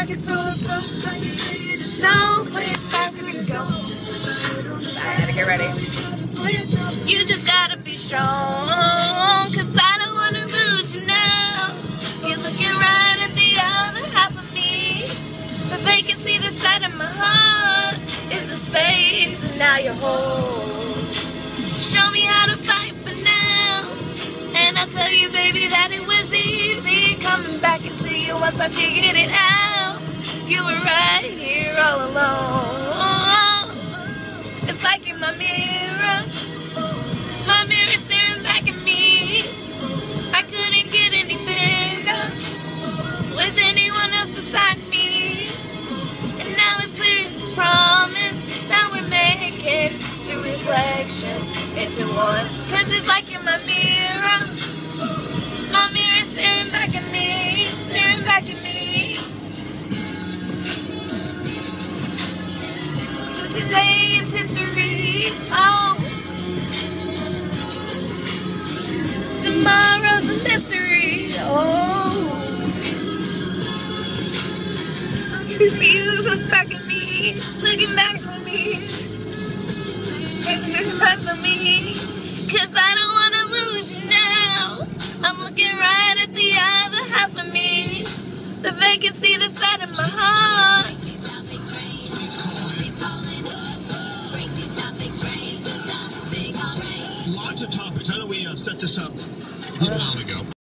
pocket full of something. There's no place I can go. I gotta get ready. You just gotta be strong, 'cause I don't wanna lose you now. You're looking right at the other half of me. The vacancy the side of my heart is the space, and now you're whole. Show me how to fight for now, and I'll tell you, baby, that it was easy coming back into you once I figured it out. You were right here all along. It's like in my mirror staring back at me. I couldn't get any bigger with anyone else beside me. And now it's clear as this promise that we're making two reflections into one. 'Cause it's like in my mirror staring back at me, staring back at me. Today is history, oh. Tomorrow's a mystery, oh. You see you look back at me, looking back to me. Pictures parts of me, 'cause I don't wanna lose you now. I'm looking right at the other half of me. The vacancy the side of my heart.